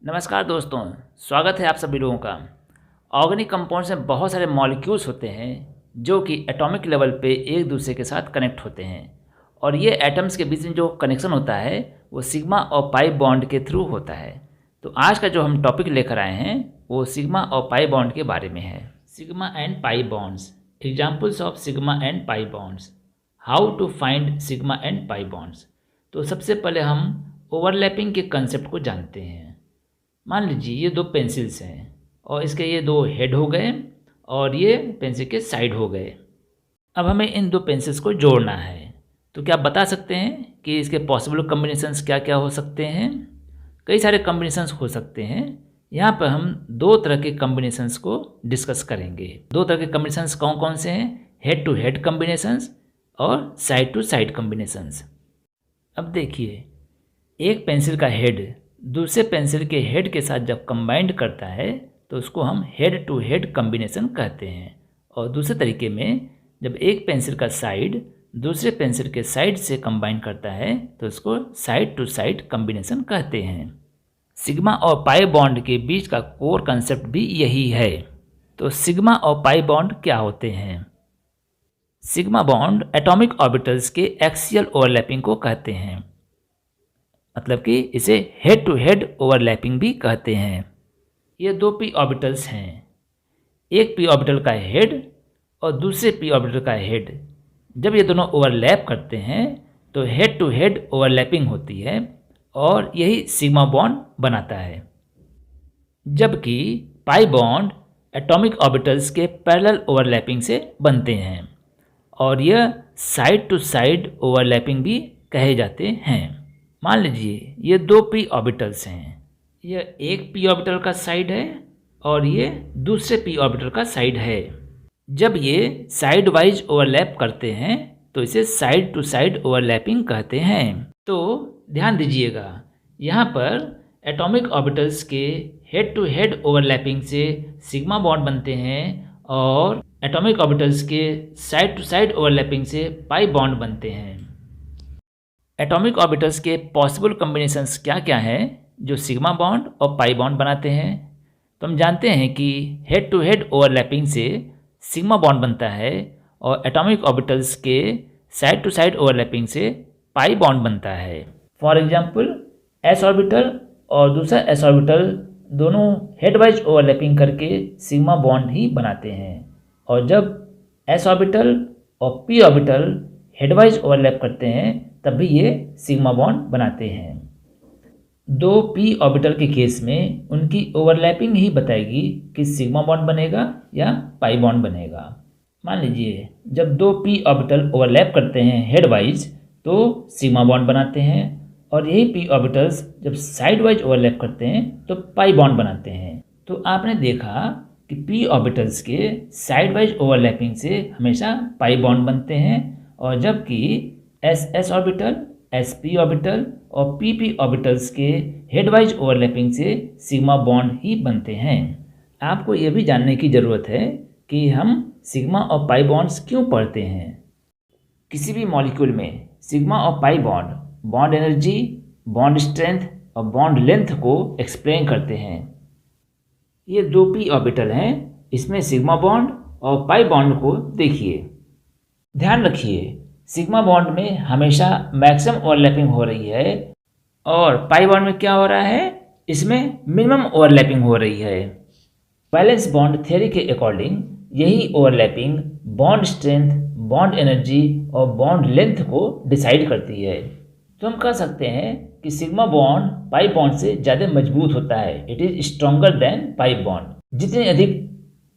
नमस्कार दोस्तों, स्वागत है आप सभी लोगों का। ऑर्गेनिक कंपाउंड्स में बहुत सारे मॉलिक्यूल्स होते हैं जो कि एटॉमिक लेवल पे एक दूसरे के साथ कनेक्ट होते हैं और ये एटम्स के बीच में जो कनेक्शन होता है वो सिग्मा और पाई बॉन्ड के थ्रू होता है। तो आज का जो हम टॉपिक लेकर आए हैं वो सिग्मा और पाई बॉन्ड के बारे में है। Sigma and pi bonds, examples of sigma and pi bonds, how to find sigma and pi bonds. तो सबसे पहले हम ओवरलैपिंग के कंसेप्ट को जानते हैं। मान लीजिए ये दो पेंसिल्स हैं और इसके ये दो हेड हो गए और ये पेंसिल के साइड हो गए। अब हमें इन दो पेंसिल्स को जोड़ना है, तो क्या आप बता सकते हैं कि इसके पॉसिबल कॉम्बिनेशंस क्या क्या हो सकते हैं? कई सारे कॉम्बिनेशंस हो सकते हैं। यहाँ पर हम दो तरह के कॉम्बिनेशंस को डिस्कस करेंगे। दो तरह के कॉम्बिनेशंस कौन कौन से हैं? हेड टू हेड कॉम्बिनेशंस और साइड टू साइड कॉम्बिनेशंस। अब देखिए, एक पेंसिल का हेड दूसरे पेंसिल के हेड के साथ जब कंबाइंड करता है तो उसको हम हेड टू हेड कॉम्बिनेशन कहते हैं। और दूसरे तरीके में जब एक पेंसिल का साइड दूसरे पेंसिल के साइड से कंबाइन करता है तो उसको साइड टू साइड कॉम्बिनेशन कहते हैं। सिग्मा और पाई बॉन्ड के बीच का कोर कंसेप्ट भी यही है। तो सिग्मा और पाई बॉन्ड क्या होते हैं? सिग्मा बॉन्ड एटॉमिक ऑर्बिटल्स के एक्सियल ओवरलैपिंग को कहते हैं, मतलब कि इसे हेड टू हेड ओवरलैपिंग भी कहते हैं। ये दो पी ऑर्बिटल्स हैं, एक पी ऑर्बिटल का हेड और दूसरे पी ऑर्बिटल का हेड। जब ये दोनों ओवरलैप करते हैं तो हेड टू हेड ओवरलैपिंग होती है और यही सिग्मा बॉन्ड बनाता है। जबकि पाई बॉन्ड एटॉमिक ऑर्बिटल्स के पैरेलल ओवरलैपिंग से बनते हैं और यह साइड टू साइड ओवरलैपिंग भी कहे जाते हैं। मान लीजिए ये दो पी ऑर्बिटल्स हैं, यह एक पी ऑर्बिटल का साइड है और ये दूसरे पी ऑर्बिटल का साइड है। जब ये साइड वाइज ओवरलैप करते हैं तो इसे साइड टू साइड ओवरलैपिंग कहते हैं। तो ध्यान दीजिएगा, यहाँ पर एटॉमिक ऑर्बिटल्स के हेड टू हेड ओवरलैपिंग से सिग्मा बॉन्ड बनते हैं और एटॉमिक ऑर्बिटल्स के साइड टू साइड ओवरलैपिंग से पाई बॉन्ड बनते हैं। एटॉमिक ऑर्बिटल्स के पॉसिबल कॉम्बिनेशंस क्या क्या हैं जो सिग्मा बॉन्ड और पाई बॉन्ड बनाते हैं? तो हम जानते हैं कि हेड टू हेड ओवरलैपिंग से सिग्मा बॉन्ड बनता है और एटॉमिक ऑर्बिटल्स के साइड टू साइड ओवरलैपिंग से पाई बॉन्ड बनता है। फॉर एग्जांपल, एस ऑर्बिटल और दूसरा एस ऑर्बिटल दोनों हेड वाइज ओवरलैपिंग करके सिग्मा बॉन्ड ही बनाते हैं और जब एस ऑर्बिटल और P orbital head wise overlap करते हैं तब भी ये सिग्मा बॉन्ड बनाते हैं। दो पी ऑर्बिटल के केस में उनकी ओवरलैपिंग ही बताएगी कि सिग्मा बॉन्ड बनेगा या पाई बॉन्ड बनेगा। मान लीजिए जब दो पी ऑर्बिटल ओवरलैप करते हैं हेड वाइज तो सिग्मा बॉन्ड बनाते हैं और यही पी ऑर्बिटल्स जब साइड वाइज ओवरलैप करते हैं तो पाई बॉन्ड बनाते हैं। तो आपने देखा कि पी ऑर्बिटल्स के साइड वाइज ओवरलैपिंग से हमेशा पाई बॉन्ड बनते हैं और जबकि S S orbital, S P orbital और पी पी ऑर्बिटल्स के हेड वाइज ओवरलैपिंग से सिग्मा बॉन्ड ही बनते हैं। आपको यह भी जानने की ज़रूरत है कि हम सिग्मा और पाई बॉन्ड्स क्यों पढ़ते हैं। किसी भी मॉलिक्यूल में सिग्मा और pi bond bond energy, bond strength और बॉन्ड लेंथ को एक्सप्लेन करते हैं। ये दो पी ऑर्बिटल हैं, इसमें सिग्मा बॉन्ड और पाई बॉन्ड को देखिए। ध्यान रखिए, सिग्मा बॉन्ड में हमेशा मैक्सिमम ओवरलैपिंग हो रही है और पाई बॉन्ड में क्या हो रहा है? इसमें मिनिमम ओवरलैपिंग हो रही है। वैलेंस बॉन्ड थ्योरी के अकॉर्डिंग यही overlapping bond strength, bond energy और बॉन्ड लेंथ को डिसाइड करती है। तो हम कह सकते हैं कि सिग्मा बॉन्ड पाई बॉन्ड से ज़्यादा मजबूत होता है। It is stronger than pi bond. जितनी अधिक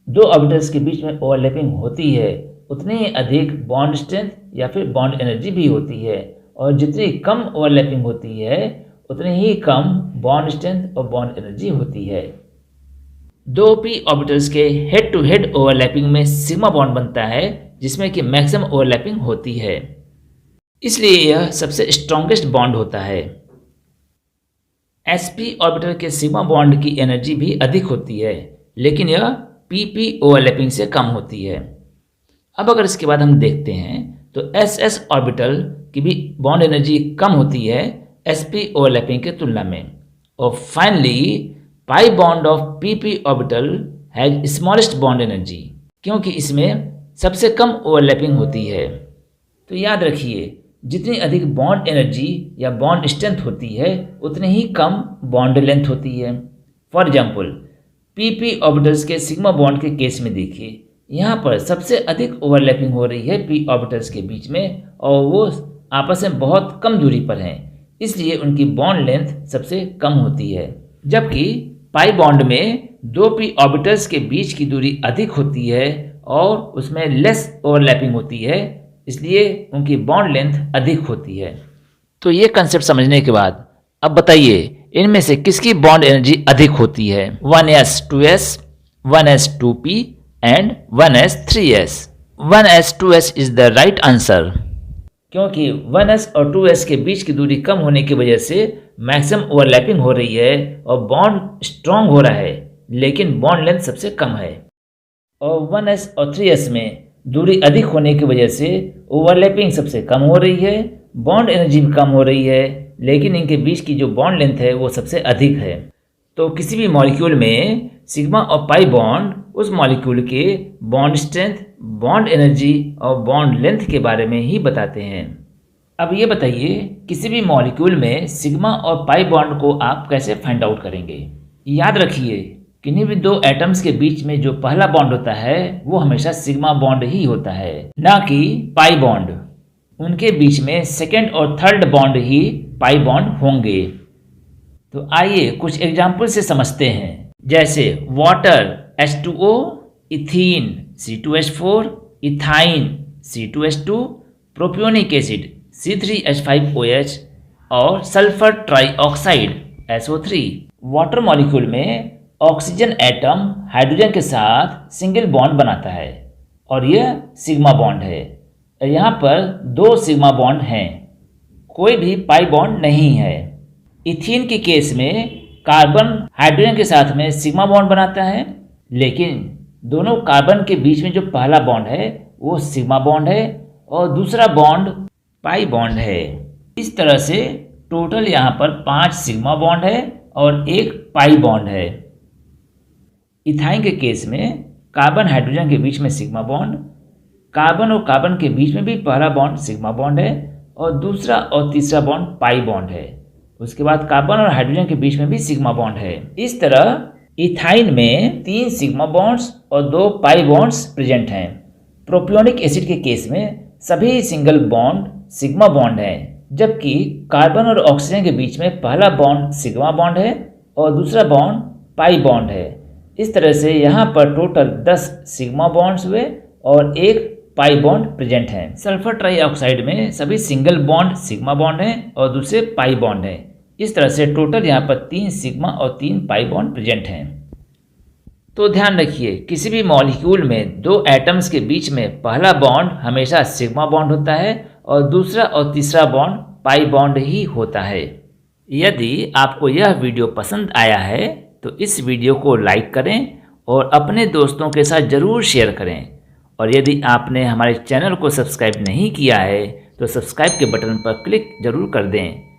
दो ऑर्बिटल्स के बीच में ओवरलैपिंग होती है उतनी ही अधिक बॉन्ड स्ट्रेंथ या फिर बॉन्ड एनर्जी भी होती है और जितनी कम ओवरलैपिंग होती है उतनी ही कम बॉन्ड स्ट्रेंथ और बॉन्ड एनर्जी होती है। दो पी ऑर्बिटल्स के हेड टू हेड ओवरलैपिंग में सिग्मा बॉन्ड बनता है जिसमें कि मैक्सिमम ओवरलैपिंग होती है, इसलिए यह सबसे स्ट्रॉन्गेस्ट बॉन्ड होता है। एस पी ऑर्बिटल के सिग्मा बॉन्ड की एनर्जी भी अधिक होती है लेकिन यह पी पी ओवरलैपिंग से कम होती है। अब अगर इसके बाद हम देखते हैं तो एस एस ऑर्बिटल की भी बॉन्ड एनर्जी कम होती है एस पी ओवरलैपिंग के तुलना में। और finally pi bond of pp orbital has smallest bond energy, क्योंकि इसमें सबसे कम ओवरलैपिंग होती है। तो याद रखिए, जितनी अधिक बॉन्ड एनर्जी या बॉन्ड स्ट्रेंथ होती है उतनी ही कम बॉन्ड लेंथ होती है। फॉर एग्जाम्पल, pp ऑर्बिटल्स के सिग्मा बॉन्ड के केस में देखिए, यहाँ पर सबसे अधिक ओवरलैपिंग हो रही है p ऑर्बिटल्स के बीच में और वो आपस में बहुत कम दूरी पर हैं, इसलिए उनकी बॉन्ड लेंथ सबसे कम होती है। जबकि पाई बॉन्ड में दो p ऑर्बिटल्स के बीच की दूरी अधिक होती है और उसमें लेस ओवरलैपिंग होती है, इसलिए उनकी बॉन्ड लेंथ अधिक होती है। तो ये कंसेप्ट समझने के बाद अब बताइए, इनमें से किसकी बॉन्ड एनर्जी अधिक होती है? 1s 2s, 1s 2p and 1s 3s। 1s 2s is the right answer, क्योंकि 1s और 2s के बीच की दूरी कम होने की वजह से मैक्सिमम ओवरलैपिंग हो रही है और बॉन्ड स्ट्रॉन्ग हो रहा है, लेकिन बॉन्ड लेंथ सबसे कम है। और 1s और 3s में दूरी अधिक होने की वजह से ओवरलैपिंग सबसे कम हो रही है, बॉन्ड एनर्जी भी कम हो रही है, लेकिन इनके बीच की जो बॉन्ड लेंथ है वो सबसे अधिक है। तो किसी भी मॉलिक्यूल में सिग्मा और पाई बॉन्ड उस मॉलिक्यूल के बॉन्ड स्ट्रेंथ, बॉन्ड एनर्जी और बॉन्ड लेंथ के बारे में ही बताते हैं। अब ये बताइए, किसी भी मॉलिक्यूल में सिग्मा और पाई बॉन्ड को आप कैसे फाइंड आउट करेंगे? याद रखिए, किन्हीं भी दो एटम्स के बीच में जो पहला बॉन्ड होता है वो हमेशा सिग्मा बॉन्ड ही होता है, ना कि पाई बॉन्ड। उनके बीच में सेकेंड और थर्ड बॉन्ड ही पाई बॉन्ड होंगे। तो आइए कुछ एग्जाम्पल से समझते हैं, जैसे water H2O, ethene C2H4, ethyne C2H2, propionic acid C3H5OH और sulphur trioxide SO3। Water molecule में ऑक्सीजन एटम हाइड्रोजन के साथ सिंगल बॉन्ड बनाता है और यह सिग्मा बॉन्ड है। यहाँ पर दो सिग्मा बॉन्ड हैं, कोई भी पाई बॉन्ड नहीं है। इथीन के केस में कार्बन हाइड्रोजन के साथ में सिग्मा बॉन्ड बनाता है, लेकिन दोनों कार्बन के बीच में जो पहला बॉन्ड है वो सिग्मा बॉन्ड है और दूसरा बॉन्ड पाई बॉन्ड है। इस तरह से टोटल यहाँ पर 5 सिग्मा बॉन्ड है और एक पाई बॉन्ड है। इथाइन के केस में कार्बन हाइड्रोजन के बीच में सिग्मा बॉन्ड, कार्बन और कार्बन के बीच में भी पहला बॉन्ड सिग्मा बॉन्ड है और दूसरा और तीसरा बॉन्ड पाई बॉन्ड है। उसके बाद कार्बन और हाइड्रोजन के बीच में भी सिग्मा बॉन्ड है। इस तरह इथाइन में 3 सिग्मा बॉन्ड्स और 2 पाई बॉन्ड्स प्रेजेंट हैं। प्रोपियोनिक एसिड के केस में सभी सिंगल बॉन्ड सिग्मा बॉन्ड है, जबकि कार्बन और ऑक्सीजन के बीच में पहला बॉन्ड सिग्मा बॉन्ड है और दूसरा बॉन्ड पाई बॉन्ड है। इस तरह से यहाँ पर टोटल 10 सिग्मा बॉन्ड्स हुए और एक पाई बॉन्ड प्रेजेंट है। सल्फर ट्राइऑक्साइड में सभी सिंगल बॉन्ड सिग्मा बॉन्ड है और दूसरे पाई बॉन्ड है। इस तरह से टोटल यहाँ पर 3 सिग्मा और 3 पाई बॉन्ड प्रेजेंट हैं। तो ध्यान रखिए, किसी भी मॉलिक्यूल में दो एटम्स के बीच में पहला बॉन्ड हमेशा सिग्मा बॉन्ड होता है और दूसरा और तीसरा बॉन्ड पाई बॉन्ड ही होता है। यदि आपको यह वीडियो पसंद आया है तो इस वीडियो को लाइक करें और अपने दोस्तों के साथ ज़रूर शेयर करें। और यदि आपने हमारे चैनल को सब्सक्राइब नहीं किया है तो सब्सक्राइब के बटन पर क्लिक ज़रूर कर दें